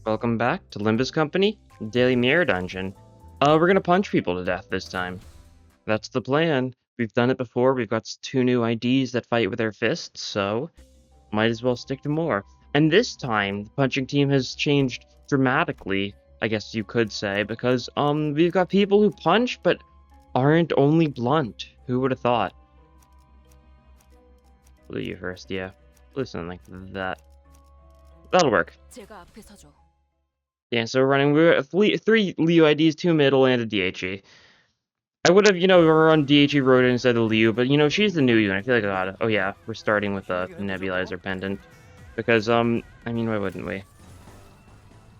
Welcome back to Limbus Company, Daily Mirror Dungeon. We're gonna punch people to death this time. That's the plan. We've done it before, we've got two new IDs that fight with their fists, so might as well stick to more. And this time, the punching team has changed dramatically, I guess you could say, because, we've got people who punch, but aren't only blunt. Who would have thought? Will you first, yeah. Listen like that. That'll work. Yeah, so we're running three Liu IDs, 2 middle, and a DHE. I would have, run DHE Rhoda instead of Liu, but, she's the new unit. I feel like I gotta... Oh, yeah, we're starting with a Nebulizer Pendant. Because, I mean, why wouldn't we?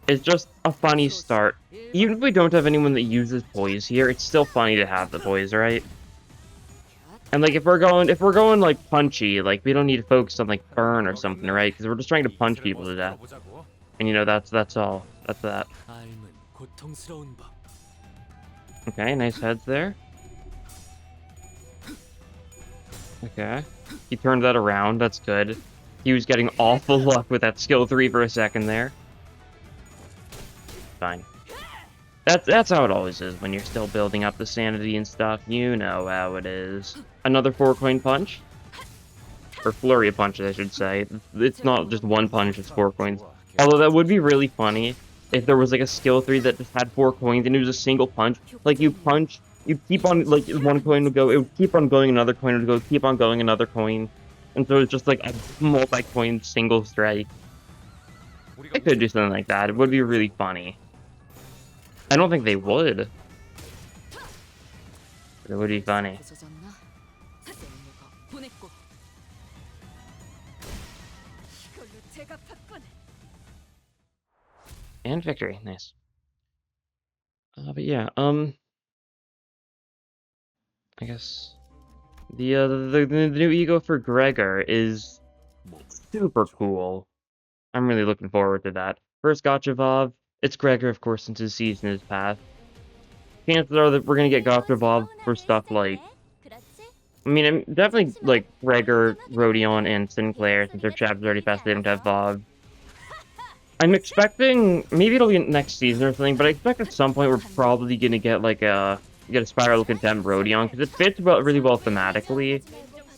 It's just a funny start. Even if we don't have anyone that uses poise here, it's still funny to have the poise, right? And, like, if we're going, like, punchy, like, we don't need to focus on, like, burn or something, right? Because we're just trying to punch people to death. And, that's all. That's that. Okay, nice heads there. Okay. He turned that around, that's good. He was getting awful luck with that skill 3 for a second there. Fine. That's how it always is when you're still building up the sanity and stuff. You know how it is. Another 4-coin punch? Or flurry of punches, I should say. It's not just one punch, it's 4 coins. Although that would be really funny if there was like a skill 3 that just had 4 coins and it was a single punch. Like you punch, you keep on, like one coin would go, it would keep on going, another coin would go, keep on going, another coin. And so it's just like a multi-coin single strike. I could do something like that. It would be really funny. I don't think they would. But it would be funny. And victory, nice. But yeah, I guess the new ego for Gregor is super cool. I'm really looking forward to that. First Gotcha Evolve, it's Gregor, of course, since his season is past. Chances are that we're gonna get Gotcha Evolve for stuff like, I mean, I'm definitely like Gregor, Rodion, and Sinclair, since their chapter's already passed, they don't have Evolve. I'm expecting, maybe it'll be next season or something, but I expect at some point we're probably gonna get like a Spiral of Contempt Rodion, because it fits really well thematically,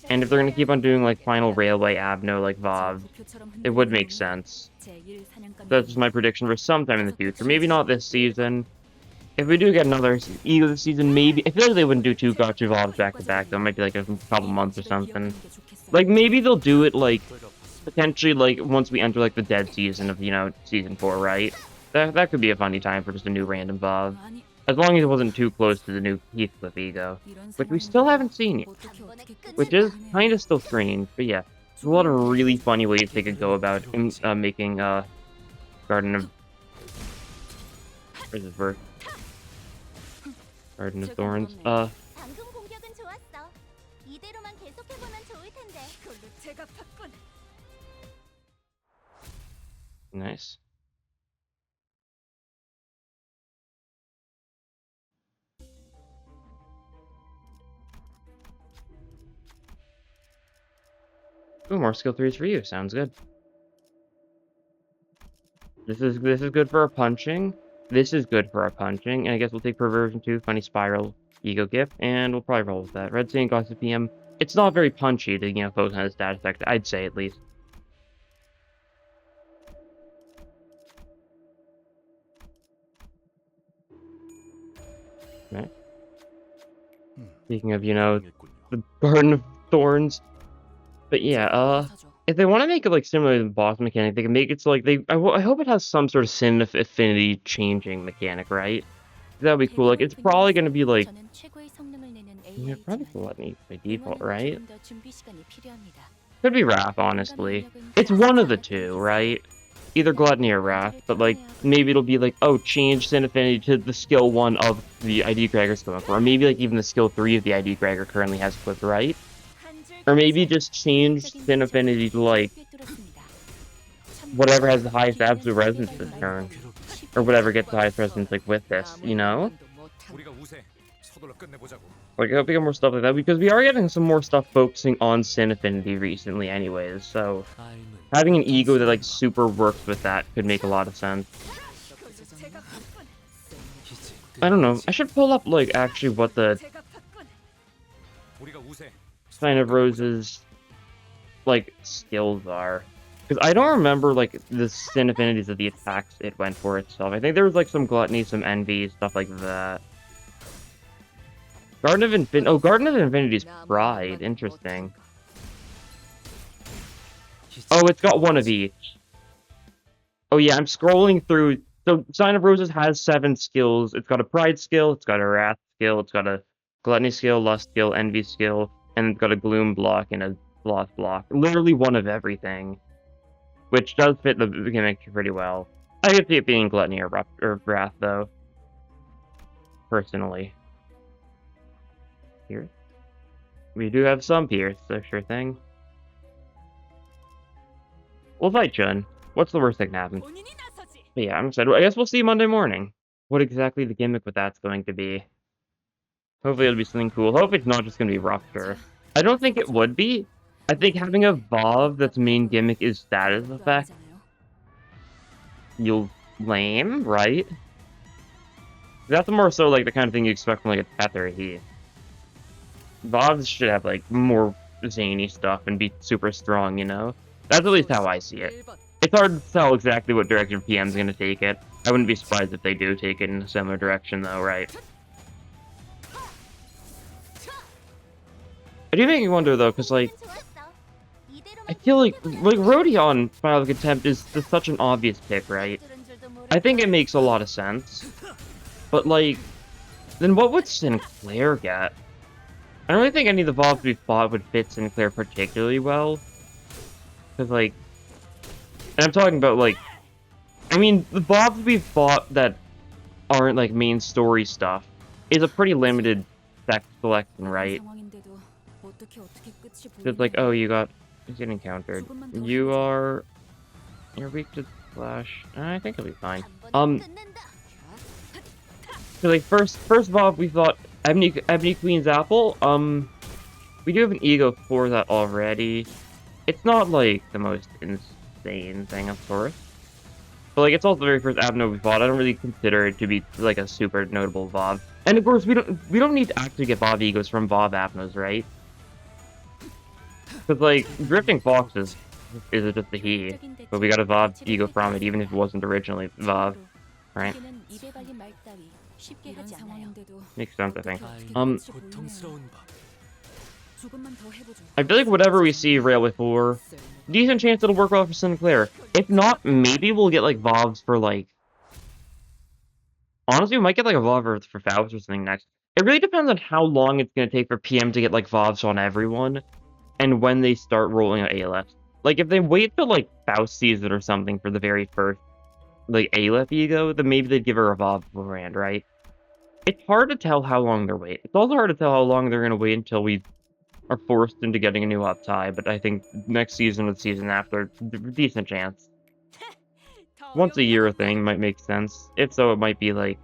and if they're gonna keep on doing like Final Railway, Abno, like Vav, it would make sense. That's just my prediction for sometime in the future. Maybe not this season. If we do get another Ego this season, maybe. I feel like they wouldn't do 2 Gotcha Evolves back to back, though. It might be like a couple months or something. Like, maybe they'll do it like potentially, like, once we enter, like, the dead season of, Season 4, right? That could be a funny time for just a new random VOV. As long as it wasn't too close to the new Heathcliff Ego. Which we still haven't seen yet. Which is kind of still strange, but yeah. There's a lot of really funny ways they could go about making, Garden of... Where's his verse? Garden of Thorns. Nice. Ooh, more skill 3s for you. Sounds good. This is good for our punching. This is good for our punching. And I guess we'll take Perversion 2, Funny Spiral, Ego Gift, and we'll probably roll with that. Red Sea and Gossip PM. It's not very punchy to, focus on the stat effect, I'd say at least. Right. Speaking of, the Garden of Thorns. But yeah, if they want to make it like similar to the boss mechanic, they can make it so like I hope it has some sort of sin affinity changing mechanic, right? That'd be cool. Like it's probably gonna be like, probably Gluttony by default, right? Could be Wrath, honestly. It's one of the two, right? Either Gluttony or Wrath, but like maybe it'll be like, oh, change sin affinity to the skill 1 of the ID Gregor's going for, or maybe like even the skill 3 of the ID Gregor currently has equipped, right? Or maybe just change sin affinity to like whatever has the highest absolute resonance this turn. Or whatever gets the highest resonance like with this, Like, I hope we get more stuff like that, because we are getting some more stuff focusing on Sin Affinity recently anyways, so having an ego that, like, super works with that could make a lot of sense. I don't know. I should pull up, like, actually what the Sign of Rose's, like, skills are. Because I don't remember, like, the Sin Affinities of the attacks it went for itself. I think there was, like, some Gluttony, some Envy, stuff like that. Garden of Infinity. Oh, Garden of Infinity's Pride. Interesting. Oh, it's got one of each. Oh, yeah, I'm scrolling through. So, Sign of Roses has 7 skills. It's got a Pride skill, it's got a Wrath skill, it's got a Gluttony skill, Lust skill, Envy skill, and it's got a Gloom block and a Sloth block. Literally one of everything. Which does fit the gimmick pretty well. I could see it being Gluttony or Wrath, though. Personally. Pierce? We do have some Pierce, so sure thing. We'll fight Chun. What's the worst that can happen? But yeah, I'm excited. I guess we'll see Monday morning. What exactly the gimmick with that's going to be. Hopefully it'll be something cool. Hopefully it's not just going to be Rupture. I don't think it would be. I think having a Vav that's main gimmick is status effect. You'll lame, right? That's more so like the kind of thing you expect from like a Tether Heat. Vavs should have like more zany stuff and be super strong, you know? That's at least how I see it. It's hard to tell exactly what direction PM's gonna take it. I wouldn't be surprised if they do take it in a similar direction though, right? I do make me wonder though, because like I feel like Rodion File of Contempt is just such an obvious pick, right? I think it makes a lot of sense. But like, then what would Sinclair get? I don't really think any of the Vobs we fought would fit Sinclair particularly well. Because like, and I'm talking about like, I mean, the Vobs we fought that aren't like main story stuff is a pretty limited spec selection, right? It's like, oh, you got, he's getting countered. You're weak to Flash. I think it'll be fine. So like first Vob we thought Ebony Queen's Apple. We do have an ego for that already. It's not like the most insane thing, of course. But like it's also the very first Abno we fought. I don't really consider it to be like a super notable Vob. And of course we don't need to actually get Vob egos from Vob Abnos, right? Because like Drifting Fox is just a he, but we got a Vob ego from it, even if it wasn't originally Vob, right? Makes sense, I think. I feel like whatever we see Railway 4, decent chance it'll work well for Sinclair. If not, maybe we'll get like Vovs for like. Honestly, we might get like a Vov for Faust or something next. It really depends on how long it's gonna take for PM to get like Vovs on everyone, and when they start rolling out Aleph. Like if they wait till like Faust season or something for the very first like Aleph ego, then maybe they'd give her a Vov beforehand, right? It's hard to tell how long they're waiting. It's also hard to tell how long they're gonna wait until we are forced into getting a new uptie, but I think next season or the season after, decent chance. Once a year thing might make sense. If so, it might be like,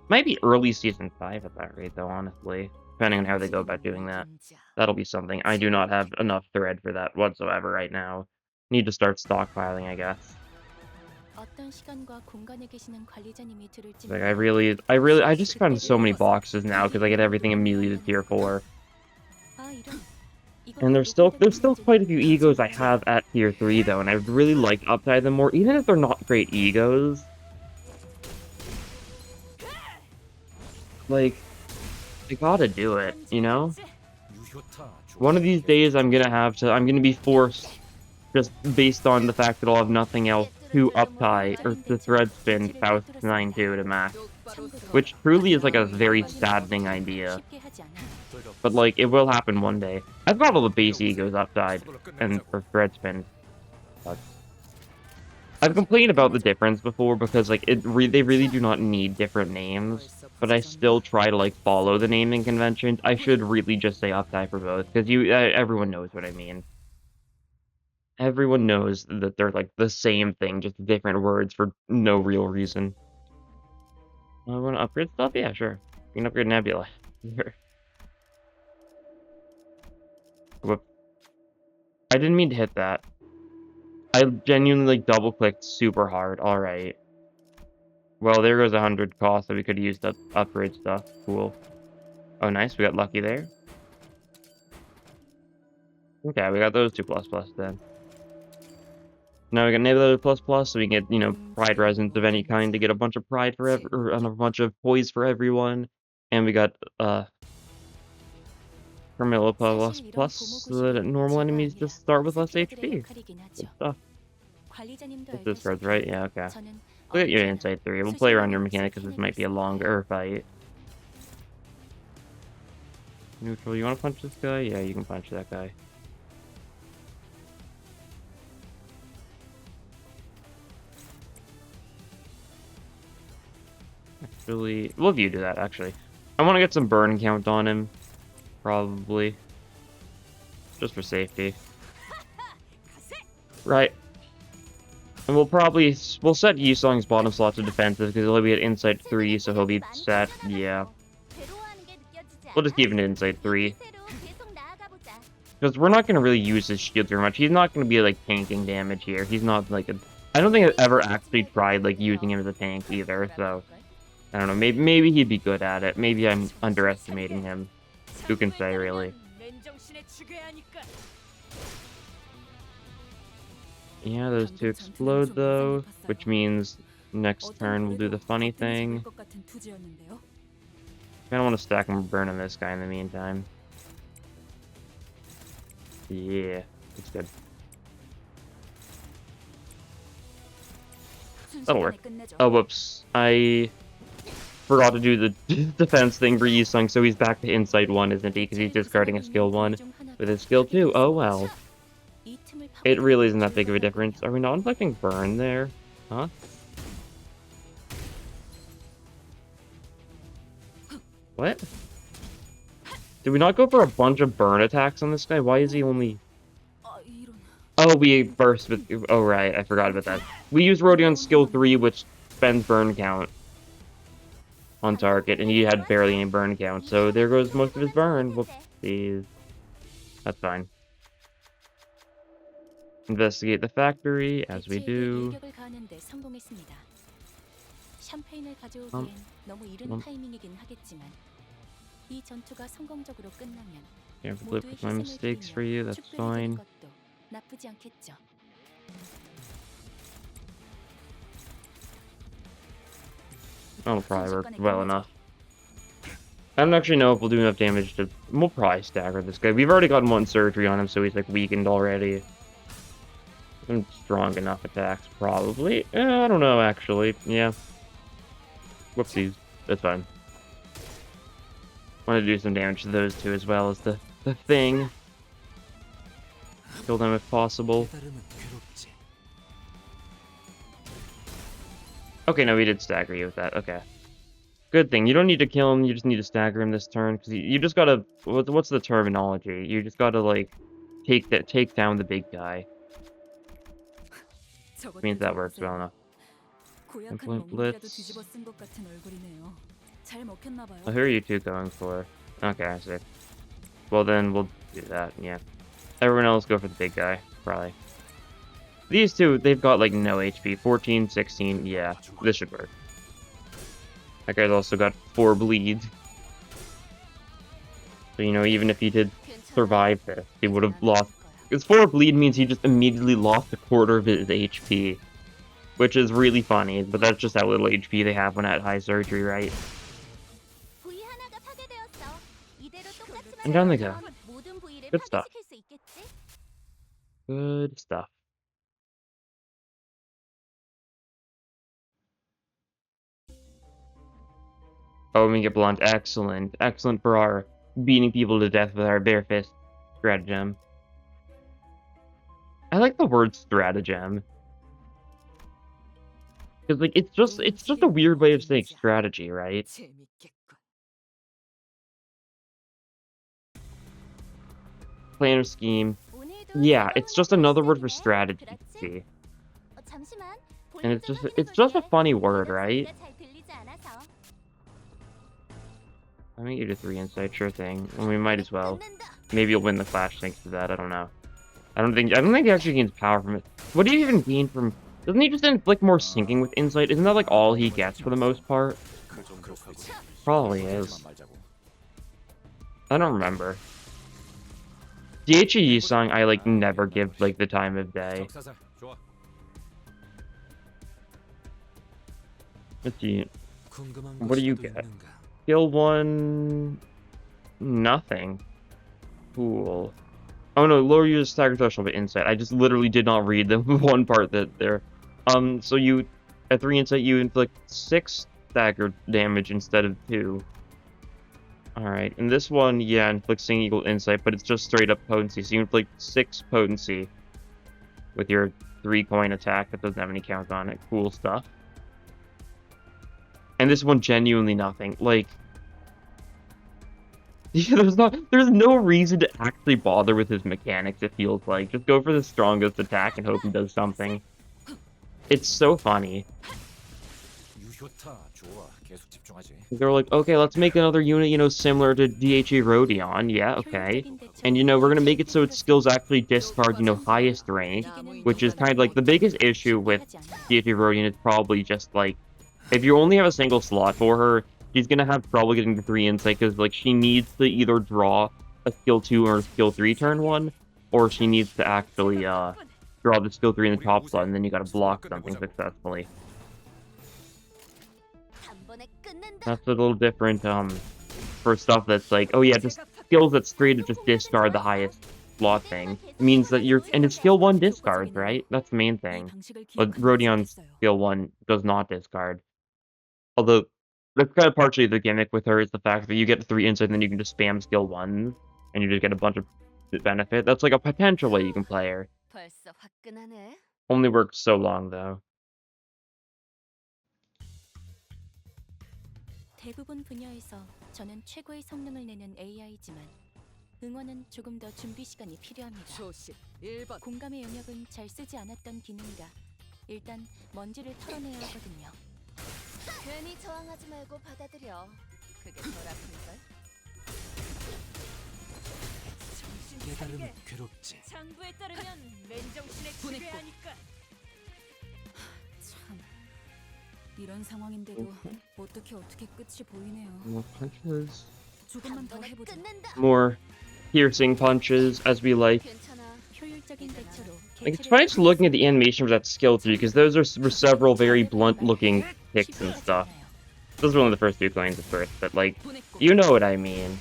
might be early season 5 at that rate though, honestly. Depending on how they go about doing that. That'll be something. I do not have enough thread for that whatsoever right now. Need to start stockpiling, I guess. Like I just found so many boxes now because I get everything immediately to tier 4. And there's still quite a few egos I have at tier 3 though, and I would really like to upside them more, even if they're not great egos. Like, I gotta do it, you know? One of these days I'm gonna be forced, just based on the fact that I'll have nothing else, to uptie, or to thread spin Faust 9-2 to max. Which truly is like a very saddening idea. But like, it will happen one day. I've got all the base egos upside, and for thread spin. But I've complained about the difference before because like they really do not need different names. But I still try to like follow the naming conventions. I should really just say upside for both, because everyone knows what I mean. Everyone knows that they're like the same thing, just different words for no real reason. I want to upgrade stuff? Yeah, sure. We can upgrade Nebula. Whoop. I didn't mean to hit that. I genuinely like double clicked super hard. Alright. Well, there goes 100 cost that we could use to upgrade stuff. Cool. Oh, nice. We got lucky there. Okay, we got those two plus plus then. Now we got Nebula plus plus, so we can get, you know, pride resins of any kind to get a bunch of pride for and a bunch of poise for everyone. And we got Carmilla plus plus, so that normal enemies just start with less HP. Good stuff. It's this card's right? Yeah, okay. Look at your insight 3. We'll play around your mechanic because this might be a longer fight. Neutral, you want to punch this guy? Yeah, you can punch that guy. Actually, we'll view to that, actually. I want to get some burn count on him. Probably. Just for safety. Right. And we'll set Yusong's bottom slot to defensive because he'll be at insight 3, so he'll be set, yeah. We'll just keep him at insight 3. Because we're not going to really use his shield very much. He's not going to be, like, tanking damage here. He's not, like, I don't think I've ever actually tried, like, using him as a tank either, so... I don't know, maybe he'd be good at it. Maybe I'm underestimating him. Who can say, really? Yeah, those two explode, though, which means next turn we'll do the funny thing. I don't want to stack and burn on this guy in the meantime. Yeah, that's good. That'll work. Oh, whoops. I forgot to do the defense thing for Yusung, so he's back to Insight 1, isn't he? Because he's discarding a skill 1 with his skill 2. Oh, well. It really isn't that big of a difference. Are we not inflicting burn there? Huh? What? Did we not go for a bunch of burn attacks on this guy? Why is he only... Oh, we burst with... Oh, right. I forgot about that. We used Rodion's skill 3, which spends burn count on target, and he had barely any burn count, so there goes most of his burn. Whoopsies. That's fine. Investigate the factory, as we do. Yeah, flip with my mistakes for you, that's fine. That'll probably work well enough. I don't actually know if we'll do enough damage to... We'll probably stagger this guy. We've already gotten 1 surgery on him, so he's, like, weakened already. Some strong enough attacks, probably. I don't know, actually. Yeah. Whoopsies. That's fine. Want to do some damage to those two as well as the thing. Kill them if possible. Okay, no, we did stagger you with that. Okay. Good thing. You don't need to kill him, you just need to stagger him this turn. Because you just gotta... What's the terminology? You just gotta, like, take down the big guy. Means that works well enough. Blitz. Oh, who are you two going for? Okay, I see. Well, then we'll do that, yeah. Everyone else go for the big guy, probably. These two, they've got, like, no HP. 14, 16, yeah. This should work. That guy's also got 4 bleed. So, you know, even if he did survive this, he would have lost... Because 4 bleed means he just immediately lost a quarter of his HP. Which is really funny, but that's just how little HP they have when at high surgery, right? And down they go. Good stuff. Good stuff. Oh, we get blunt. Excellent. Excellent for our beating people to death with our bare fist stratagem. I like the word stratagem. Because, like, it's just a weird way of saying strategy, right? Plan or scheme. Yeah, it's just another word for strategy. And it's just a funny word, right? I mean, you do 3 insight, sure thing. Well, we might as well. Maybe you'll win the clash thanks to that. I don't know. I don't think he actually gains power from it. What do you even gain from? Doesn't he just inflict more sinking with insight? Isn't that like all he gets for the most part? Probably is. I don't remember. DHE song I like never give like the time of day. Let's see. What do you get? Skill 1... Nothing. Cool. Oh no, lower user stagger threshold with insight. I just literally did not read the one part that there. So you, at 3 insight, you inflict 6 stagger damage instead of 2. Alright, and this one, yeah, inflicts single insight, but it's just straight up potency. So you inflict 6 potency with your 3 coin attack that doesn't have any count on it. Cool stuff. And this one, genuinely nothing. Like, yeah, there's no reason to actually bother with his mechanics, it feels like. Just go for the strongest attack and hope he does something. It's so funny. They're like, okay, let's make another unit, you know, similar to DHE Rodion. Yeah, okay. And, you know, we're gonna make it so its skills actually discard, you know, highest rank, which is kind of like the biggest issue with DHE Rodion is probably just like, if you only have a single slot for her, she's gonna have trouble getting the 3 insight because like she needs to either draw a skill 2 or a skill 3 turn 1, or she needs to actually draw the skill 3 in the top slot, and then you gotta block something successfully. That's a little different for stuff that's like, oh yeah, just skills that's straight to just discard the highest slot thing. It means that and it's skill 1 discards, right? That's the main thing. But Rodion's skill 1 does not discard. Although, that's kind of partially the gimmick with her is the fact that you get 3 insight and then you can just spam skill 1, and you just get a bunch of benefit. That's like a potential way you can play her. Only works so long, though. 대부분 분야에서 저는 최고의 성능을 내는 AI지만 응원은 조금 더 준비 시간이 필요합니다. 공감의 영역은 잘 쓰지 않았던 기능이라 일단 먼지를 털어내야 하거든요. 괜히 저항하지 말고 받아들여. 그게 덜 아픈걸? 깨달음은 괴롭지. 장부에 따르면 맨정신에 지배하니까. 참, 이런 상황인데도 어떻게 끝이 보이네요. More punches. 조금만 더 해보자. More piercing punches, as we like. 효율적인 대처로. Like, it's funny just looking at the animation for that skill 3, because those were several very blunt-looking kicks and stuff. Those were only the first 2 coins at first, but like, you know what I mean.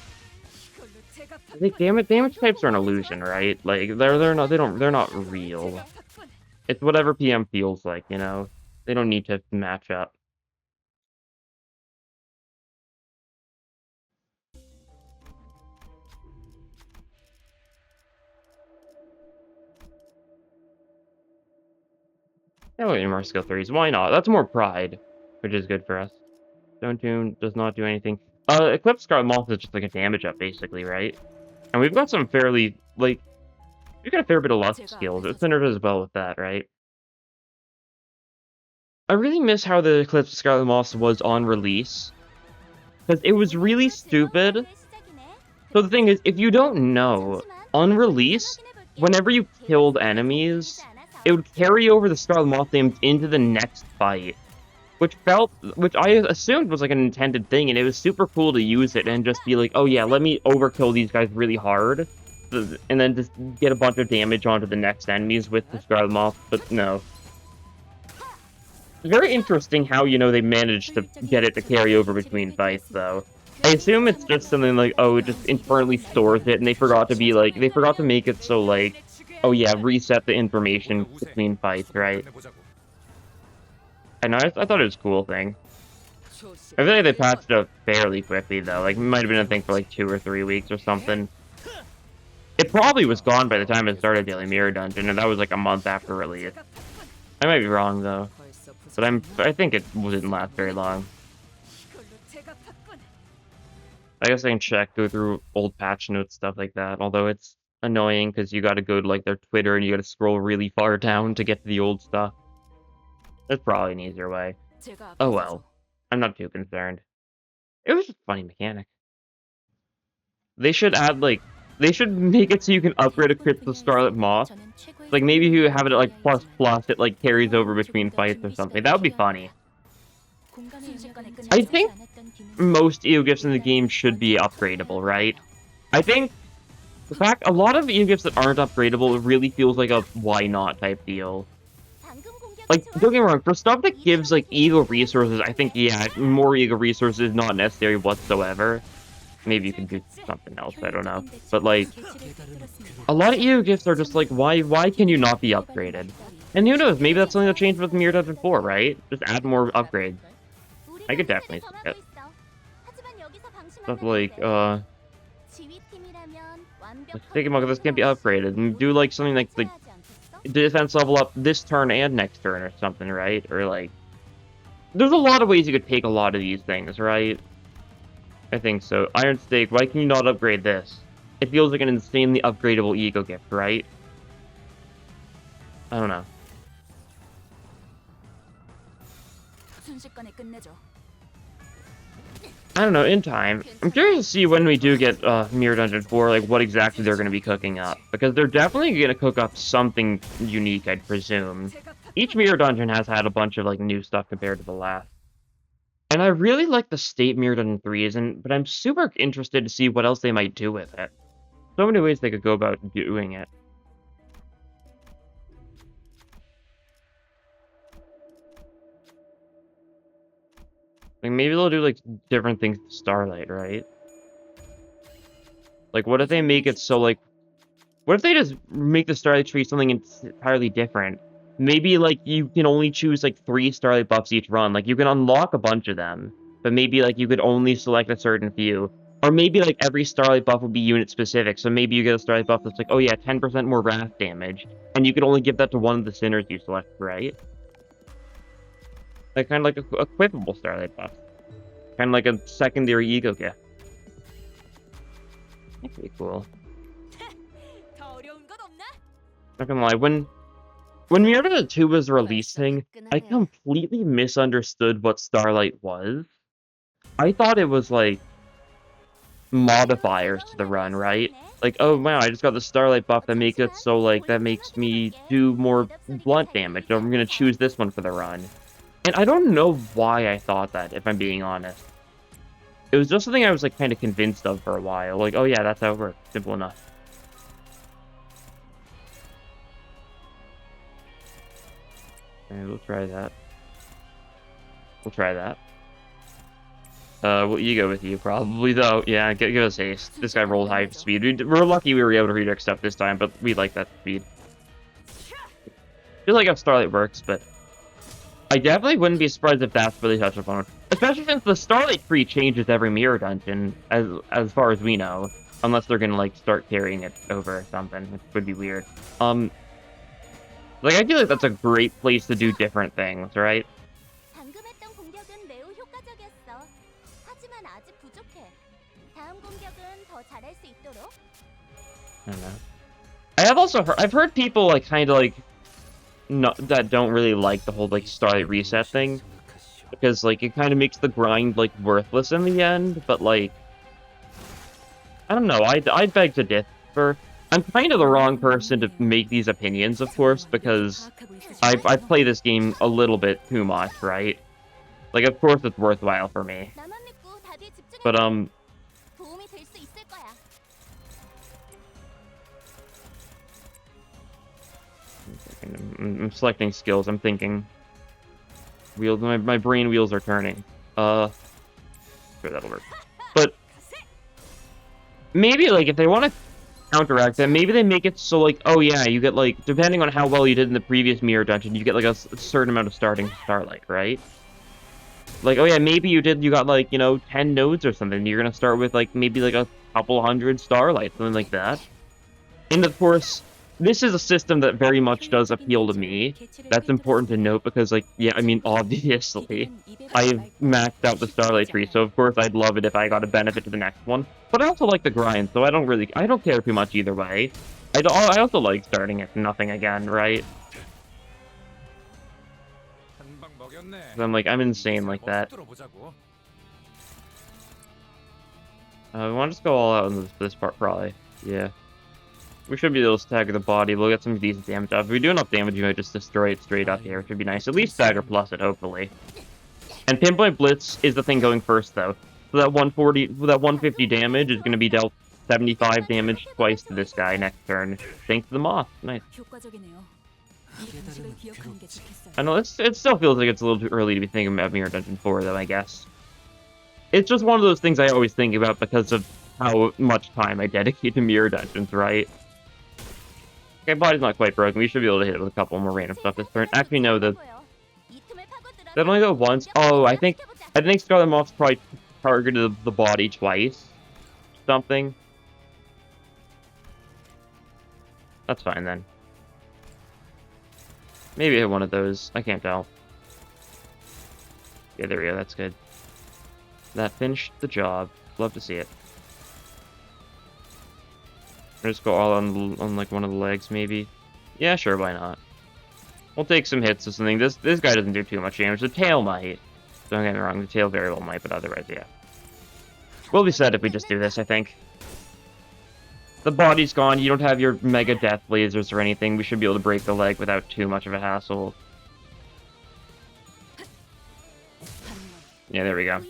Like, damage types are an illusion, right? Like, they're not real. It's whatever PM feels like, you know? They don't need to match up. Yeah, wait, more skill 3s. Why not? That's more pride, which is good for us. Stone Tune does not do anything. Eclipse Scarlet Moth is just like a damage up, basically, right? And we've got some fairly, like, we've got a fair bit of lust skills. It synergizes well with that, right? I really miss how the Eclipse Scarlet Moth was on release, because it was really stupid. So the thing is, if you don't know, on release, whenever you killed enemies, it would carry over the Scarlet Moth names into the next fight, which I assumed was like an intended thing, and it was super cool to use it and just be like, oh yeah, let me overkill these guys really hard, and then just get a bunch of damage onto the next enemies with the Scarlet Moth, but no. Very interesting how, you know, they managed to get it to carry over between fights, though. I assume it's just something like, oh, it just internally stores it, and they forgot to make it so, like, oh yeah, reset the information between fights, right? I know, I thought it was a cool thing. I feel like they patched it up fairly quickly, though. Like, it might have been a thing for like 2 or 3 weeks or something. It probably was gone by the time it started Daily Mirror Dungeon, and that was like a month after release. I might be wrong, though. But I think it didn't last very long. I guess I can go through old patch notes, stuff like that, although it's annoying because you gotta go to like their Twitter and you gotta scroll really far down to get to the old stuff. That's probably an easier way. Oh well. I'm not too concerned. It was just a funny mechanic. They should add, like, they should make it so you can upgrade a crystal Scarlet Moth. Like, maybe if you have it at, like, plus plus, it, like, carries over between fights or something. That would be funny. I think most EO gifts in the game should be upgradable, right? I think, in fact, a lot of EO gifts that aren't upgradable really feels like a why not type deal. Like, don't get me wrong, for stuff that gives, like, ego resources, I think, yeah, more ego resources is not necessary whatsoever. Maybe you can do something else, I don't know. But, like, a lot of ego gifts are just like, why can you not be upgraded? And who knows, maybe that's something that changed with Mirror Dungeon 4, right? Just add more upgrades. I could definitely see it. Stuff like, let's take a look at this can't be upgraded, and do, like, something like, defense level up this turn and next turn or something, right? Or, like, there's a lot of ways you could take a lot of these things, right? I think so. Iron Stake, why can you not upgrade this? It feels like an insanely upgradable ego gift, right? I don't know. I don't know, in time. I'm curious to see when we do get Mirror Dungeon 4, like, what exactly they're going to be cooking up. Because they're definitely going to cook up something unique, I'd presume. Each Mirror Dungeon has had a bunch of, like, new stuff compared to the last. And I really like the state Mirror Dungeon 3 isn't, but I'm super interested to see what else they might do with it. So many ways they could go about doing it. Like, maybe they'll do, like, different things to Starlight, right? Like, what if they make it so, like... What if they just make the Starlight tree something entirely different? Maybe, like, you can only choose, like, 3 Starlight buffs each run. Like, you can unlock a bunch of them. But maybe, like, you could only select a certain few. Or maybe, like, every Starlight buff would be unit-specific. So maybe you get a Starlight buff that's like, oh yeah, 10% more wrath damage. And you could only give that to one of the Sinners you select, right? Like, kind of like a equipable Starlight buff. Kind of like a secondary ego gift. That'd be cool. Not gonna lie, when Mirror Dungeon 2 was releasing, I completely misunderstood what Starlight was. I thought it was, like, modifiers to the run, right? Like, oh wow, I just got the Starlight buff that makes it so, like, that makes me do more blunt damage, so I'm gonna choose this one for the run. And I don't know why I thought that, if I'm being honest. It was just something I was, like, kind of convinced of for a while. Like, oh yeah, that's how it works. Simple enough. Okay, we'll try that. We'll try that. We'll ego with you, probably, though. Yeah, give us haste. This guy rolled high speed. We're lucky we were able to redirect stuff this time, but we like that speed. Feel like how Starlight works, but... I definitely wouldn't be surprised if that's really touched upon. Especially since the Starlight tree changes every Mirror Dungeon, as far as we know. Unless they're gonna, like, start carrying it over or something, which would be weird. Like, I feel like that's a great place to do different things, right? I don't know. I have also heard, I've heard people, like, kind of, like, that don't really like the whole, like, Starlight reset thing. Because, like, it kind of makes the grind, like, worthless in the end, but, like... I don't know, I'd beg to differ. I'm kind of the wrong person to make these opinions, of course, because I play this game a little bit too much, right? Like, of course it's worthwhile for me. But, I'm selecting skills, I'm thinking. Wheels, my brain wheels are turning. Sure, that'll work. But, maybe, like, if they want to counteract that, maybe they make it so, like, oh yeah, you get, like, depending on how well you did in the previous Mirror Dungeon, you get, like, a certain amount of starting Starlight, right? Like, oh yeah, maybe you got, like, you know, 10 nodes or something, you're gonna start with, like, maybe, like, a couple hundred Starlight, something like that. And, of course, this is a system that very much does appeal to me. That's important to note because, like, yeah, I mean, obviously, I've maxed out the Starlight tree, so of course I'd love it if I got a benefit to the next one. But I also like the grind, so I don't care too much either way. I also like starting at nothing again, right? I'm like, I'm insane like that. We want to just go all out on this part, probably. Yeah. We should be able to stagger the body. We'll get some decent damage off. If we do enough damage, we might just destroy it straight up here. It should be nice. At least stagger plus it, hopefully. And Pinpoint Blitz is the thing going first, though. So that 150 damage is going to be dealt 75 damage twice to this guy next turn. Thanks to the moth. Nice. I know, it still feels like it's a little too early to be thinking about Mirror Dungeon 4, though, I guess. It's just one of those things I always think about because of how much time I dedicate to Mirror Dungeons, right? Okay, body's not quite broken. We should be able to hit it with a couple more random stuff this turn. Actually, no, that only go once. Oh, I think Scarlet Moth's probably targeted the body twice. Something. That's fine, then. Maybe hit one of those. I can't tell. Yeah, there we go. That's good. That finished the job. Love to see it. Just go all on like one of the legs, maybe. Yeah, sure, why not? We'll take some hits or something. This guy doesn't do too much damage. The tail might. Don't get me wrong, the tail very well might, but otherwise, yeah. We'll be set if we just do this, I think. The body's gone. You don't have your mega death lasers or anything. We should be able to break the leg without too much of a hassle. Yeah, there we go.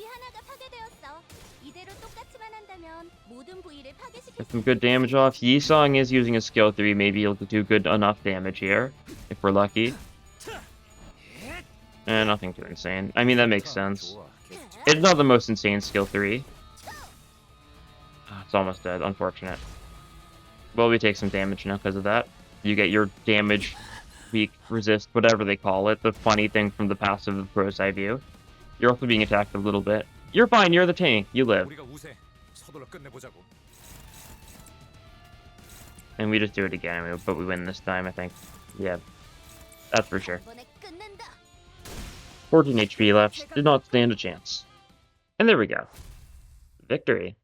Get some good damage off. Yisong is using a skill 3. Maybe he'll do good enough damage here, if we're lucky. Nothing too insane. I mean, that makes sense. It's not the most insane skill 3. It's almost dead. Unfortunate. Well, we take some damage now because of that. You get your damage, weak, resist, whatever they call it. The funny thing from the passive of Pro's Eye View. You're also being attacked a little bit. You're fine. You're the tank. You live. And we just do it again, but we win this time, I think. Yeah, that's for sure. 14 HP left. Did not stand a chance. And there we go. Victory.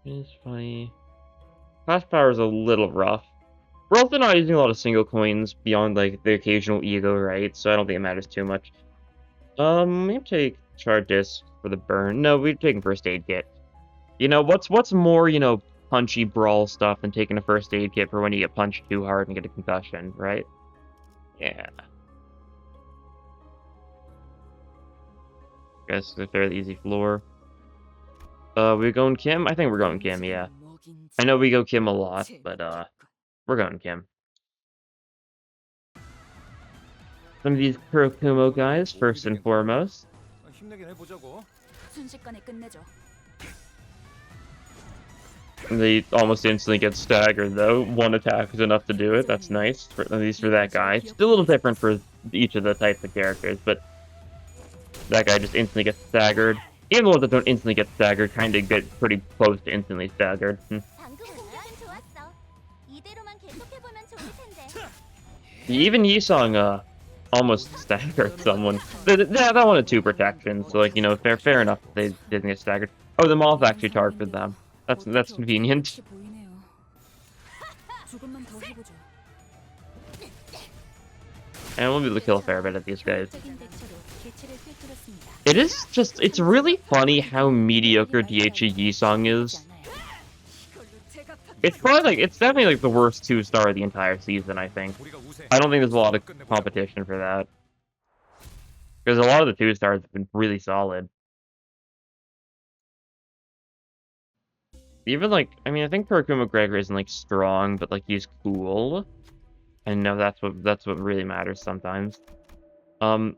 It's funny. Fast power is a little rough. We're also not using a lot of single coins beyond like the occasional ego, right? So I don't think it matters too much. We take Shard Disc for the burn. No, we're taking First Aid Kit. You know, what's more, you know, punchy brawl stuff than taking a First Aid Kit for when you get punched too hard and get a concussion, right? Yeah. Guess it's a fairly easy floor. We going Kim? I think we're going Kim, yeah. I know we go Kim a lot, but we're going Kim. Some of these Kurokumo guys, first and foremost. They almost instantly get staggered, though. One attack is enough to do it. That's nice, at least for that guy. It's a little different for each of the types of characters, but that guy just instantly gets staggered. Even the ones that don't instantly get staggered kind of get pretty close to instantly staggered. Even Yisong almost staggered someone. That one had 2 protections, so like, you know, fair enough they didn't get staggered. Oh, the moth actually targeted them. That's convenient. And we'll be able to kill a fair bit of these guys. It's really funny how mediocre DHE Yisong is. It's definitely like the worst 2-star of the entire season, I think. I don't think there's a lot of competition for that. Because a lot of the 2-stars have been really solid. Even like, I mean, I think Kurokuma Gregor isn't like strong, but like he's cool. I know that's what really matters sometimes. 50-50?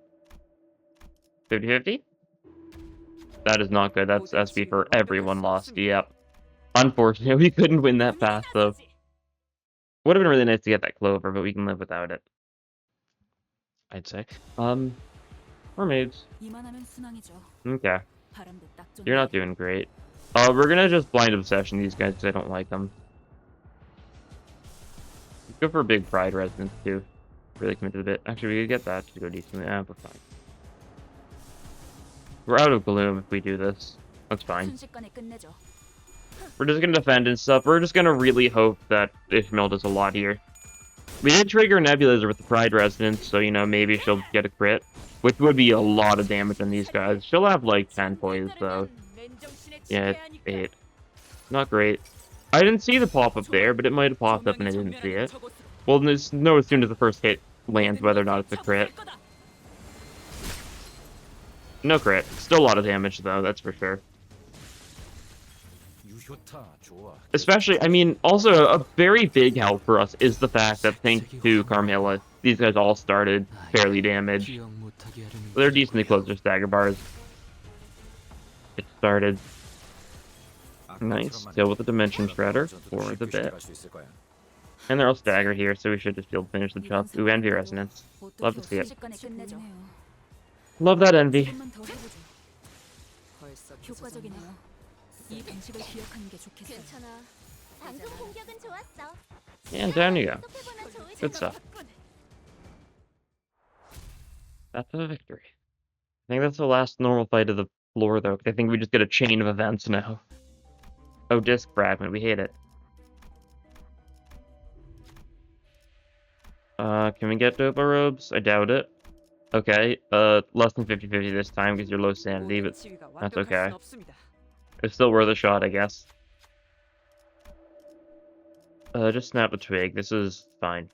That is not good. That's SB for everyone lost. Yep. Unfortunately, we couldn't win that path, though. Would have been really nice to get that clover, but we can live without it. I'd say. Mermaids. Okay. You're not doing great. We're gonna just blind obsession these guys because I don't like them. Go for a big pride resonance, too. Really commit to the bit. Actually, we could get that to go decently. We're fine. We're out of gloom if we do this. That's fine. We're just gonna defend and stuff. We're just gonna really hope that Ishmael does a lot here. We did trigger Nebulizer with the Pride Resonance, so, you know, maybe she'll get a crit. Which would be a lot of damage on these guys. She'll have, like, 10 poise, though. Yeah, 8. Not great. I didn't see the pop-up there, but it might have popped up and I didn't see it. Well, just know as soon as the first hit lands whether or not it's a crit. No crit. Still a lot of damage, though, that's for sure. Especially, I mean, also a very big help for us is the fact that thanks to Carmilla, these guys all started fairly damaged. They're decently close to stagger bars. It started. Nice. Deal with the Dimension Shredder for the bit. And they're all staggered here, so we should just be able to finish the job. Ooh, Envy Resonance. Love to see it. Love that Envy. 효과적이네요. 이 방식을 기억하는 게 좋겠어요. 방금 공격은 좋았어. And down you go. Good stuff. That's a victory. I think that's the last normal fight of the floor, though, 'cause I think we just get a chain of events now. Oh, Disc Fragment. We hate it. Can we get Dopa Robes? I doubt it. Okay, less than 50-50 this time because you're low sanity, but that's okay. It's still worth a shot, I guess. Just snap the twig. This is fine.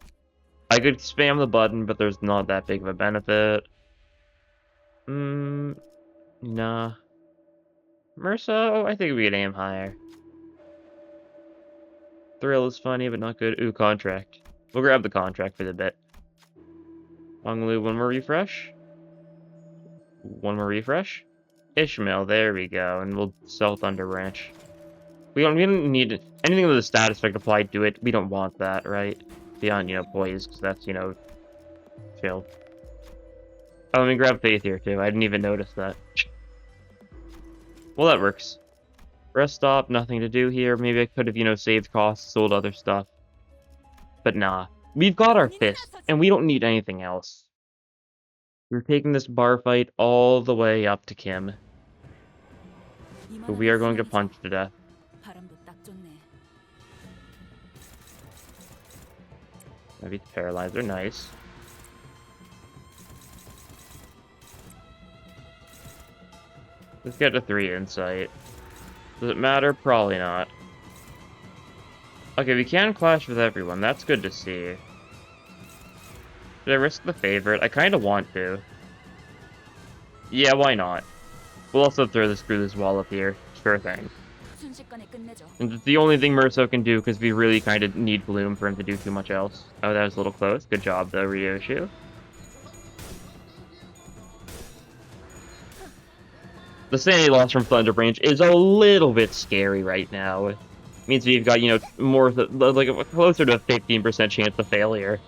I could spam the button, but there's not that big of a benefit. Nah. Merso, I think we could aim higher. Thrill is funny, but not good. Ooh, Contract. We'll grab the Contract for the bit. Onglu, one more refresh. One more refresh. Ishmael, there we go, and we'll sell Thunder Branch. We don't need anything with the status effect applied to it. We don't want that, right? Beyond, you know, poise, because that's, you know, chill. Oh, let me grab Faith here, too. I didn't even notice that. Well, that works. Rest stop, nothing to do here. Maybe I could have, you know, saved costs, sold other stuff. But nah. We've got our fist, and we don't need anything else. We're taking this bar fight all the way up to Kim. But we are going to punch to death. Maybe the Paralyzer, nice. Let's get to 3 insight. Does it matter? Probably not. Okay, we can clash with everyone. That's good to see. Should I risk the favorite? I kind of want to. Yeah, why not? We'll also throw this wall up here. Sure thing. And it's the only thing Merso can do because we really kind of need Bloom for him to do too much else. Oh, that was a little close. Good job, though, Ryoshu. The sanity loss from Thunder Branch is a little bit scary right now. It means we've got, you know, more, like, closer to a 15% chance of failure.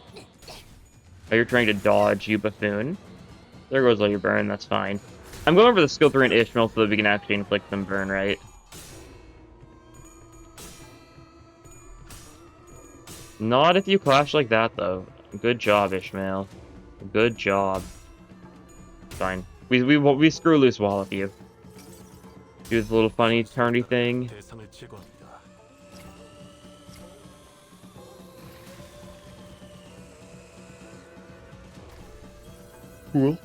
Oh, you're trying to dodge, you buffoon. There goes all your burn, that's fine. I'm going for the skill 3 and Ishmael so that we can actually inflict some burn, right? Not if you clash like that, though. Good job, Ishmael. Good job. Fine. We screw loose Wallop you. Do this little funny turny thing. Cool.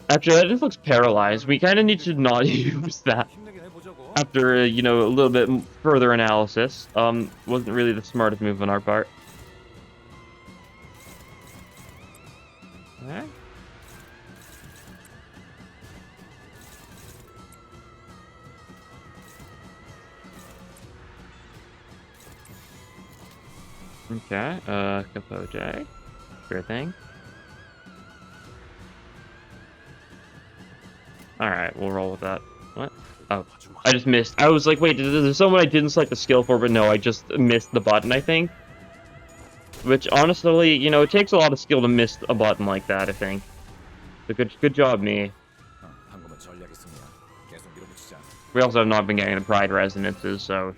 Actually, that just looks paralyzed. We kind of need to not use that. After, you know, a little bit further analysis. Wasn't really the smartest move on our part. Okay. Okay, Capote. Sure thing. Alright, we'll roll with that. What? Oh, I just missed. I was like, wait, there's someone I didn't select the skill for, but no, I just missed the button, I think. Which, honestly, you know, it takes a lot of skill to miss a button like that, I think. So good job, me. We also have not been getting the Pride Resonances, so...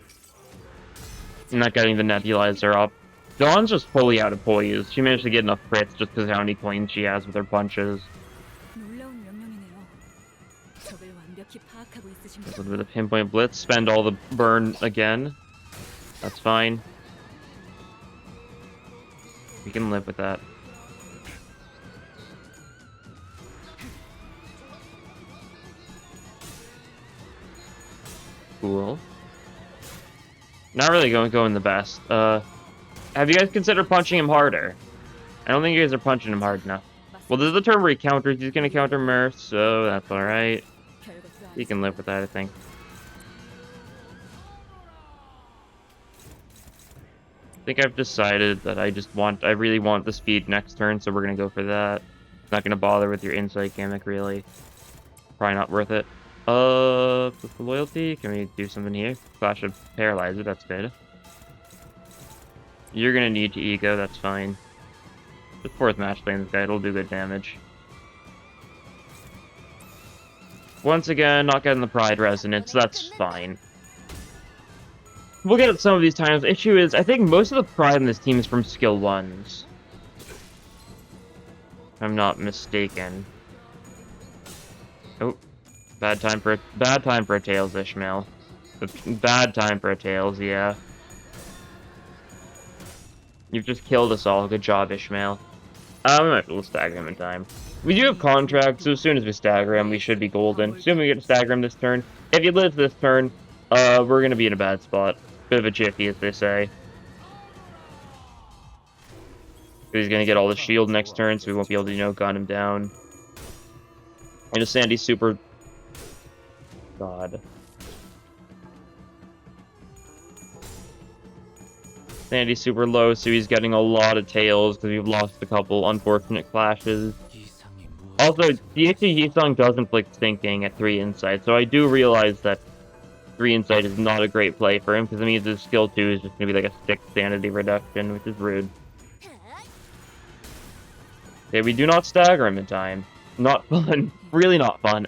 I'm not getting the Nebulizer up. Dawn's just fully out of poise. She managed to get enough crits just because of how many coins she has with her punches. A little bit of pinpoint blitz. Spend all the burn again. That's fine. We can live with that. Cool. Not really going the best. Have you guys considered punching him harder? I don't think you guys are punching him hard enough. Well, this is the turn where he counters. He's gonna counter Mirth, so that's alright. He can live with that, I think. I think I've decided that I really want the speed next turn, so we're gonna go for that. Not gonna bother with your insight gimmick, really. Probably not worth it. With the loyalty, can we do something here? Flash of Paralyzer, that's good. You're gonna need to ego, that's fine. The fourth match playing this guy, it'll do good damage. Once again, not getting the Pride Resonance, that's fine. We'll get it some of these times. The issue is, I think most of the Pride in this team is from skill 1s. If I'm not mistaken. Oh. Bad time for a Tails, Ishmael. Bad time for a Tails, yeah. You've just killed us all. Good job, Ishmael. We might be able to stagger him in time. We do have contracts, so as soon as we stagger him, we should be golden. Assuming we get to stagger him this turn. If he lives this turn, we're gonna be in a bad spot. Bit of a jiffy, as they say. He's gonna get all the shield next turn, so we won't be able to, gun him down. And a Sandy super... God. Sandy's super low, so he's getting a lot of tails because we've lost a couple unfortunate clashes. Also, DHC Yisung does inflict thinking at 3 insight, so I do realize that 3 insight is not a great play for him because it means his skill 2 is just going to be like a 6 sanity reduction, which is rude. Okay, we do not stagger him in time. Not fun. Really not fun.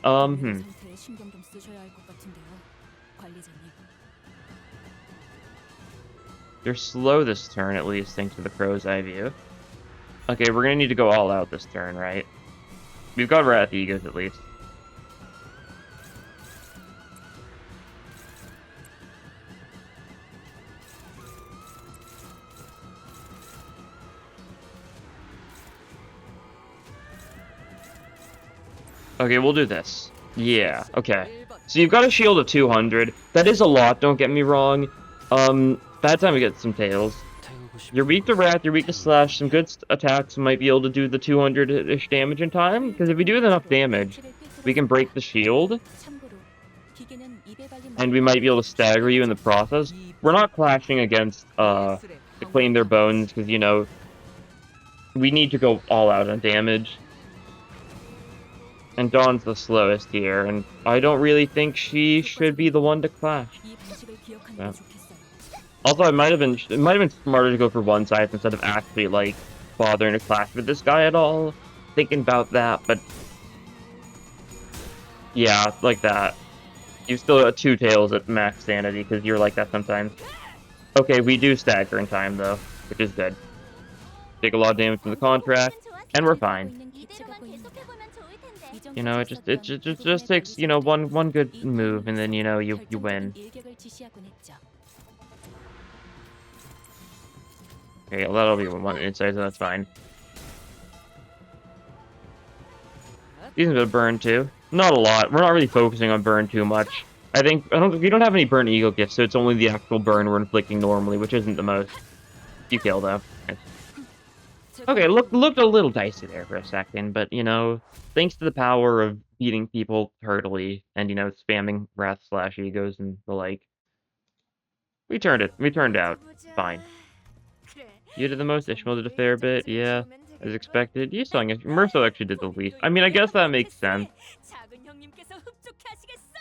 They're slow this turn, at least, thanks to the crow's eye view. Okay, we're gonna need to go all out this turn, right? We've got Wrath Egos, at least. Okay, we'll do this. Yeah, okay. So you've got a shield of 200. That is a lot, don't get me wrong. Bad time to get some tails. You're weak to Wrath, you're weak to Slash. Some good attacks might be able to do the 200-ish damage in time. Because if we do enough damage, we can break the shield. And we might be able to stagger you in the process. We're not clashing against, to claim their bones, because, we need to go all out on damage. And Dawn's the slowest here, and I don't really think she should be the one to clash. Yeah. Also, it might have been smarter to go for one side instead of actually, like, bothering to clash with this guy at all. Thinking about that, but... yeah, like that. You still got 2 tails at max sanity, because you're like that sometimes. Okay, we do stagger in time, though, which is good. Take a lot of damage from the contract, and we're fine. It just takes, one good move, and then, you win. Okay, well, that'll be one inside, so that's fine. Decent bit of burn, too. Not a lot. We're not really focusing on burn too much. We don't have any burn ego gifts, so it's only the actual burn we're inflicting normally, which isn't the most. You kill, though. Nice. Okay, looked a little dicey there for a second, but, thanks to the power of beating people turtily and, spamming Wrath / egos and the like, we turned out fine. You did the most, Ishmael did a fair bit, yeah, as expected. Mercil actually did the least. I mean, I guess that makes sense.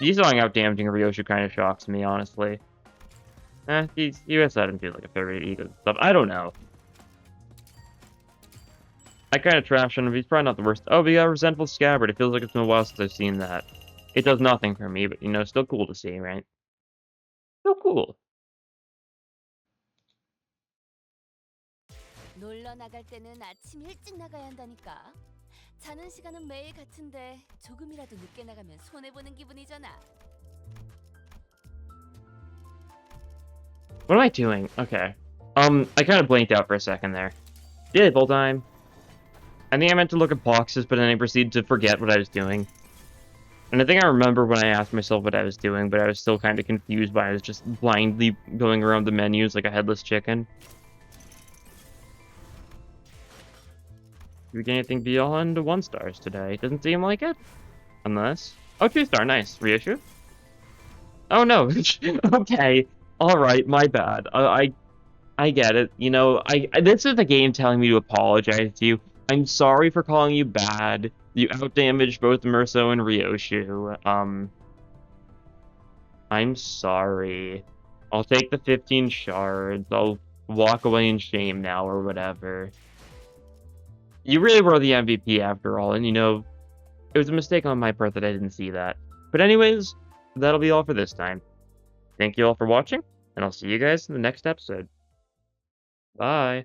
Yisung out-damaging Ryoshu kind of shocks me, honestly. You guys let him do, like, a fair bit of ego stuff. I don't know. I kind of trash him. He's probably not the worst. Oh, we got Resentful Scabbard. It feels like it's been a while since I've seen that. It does nothing for me, but, still cool to see, right? Still cool. 놀러 나갈 때는 아침 일찍 나가야 한다니까. 자는 시간은 매일 같은데 조금이라도 늦게 나가면 손해 보는 기분이잖아. What am I doing? Okay. I kind of blanked out for a second there. Did it full time. I think I meant to look at boxes, but then I proceeded to forget what I was doing. And I think I remember when I asked myself what I was doing, but I was still kind of confused by I was just blindly going around the menus like a headless chicken. Do we get anything beyond 1 stars today? Doesn't seem like it. Unless... Oh, 2-star, nice. Reissue? Oh no. Okay. Alright, my bad. I get it. You know, this is the game telling me to apologize to you. I'm sorry for calling you bad. You outdamaged both Merso and Ryoshu. I'm sorry. I'll take the 15 shards. I'll walk away in shame now or whatever. You really were the MVP after all, and you know, it was a mistake on my part that I didn't see that. But anyways, that'll be all for this time. Thank you all for watching, and I'll see you guys in the next episode. Bye.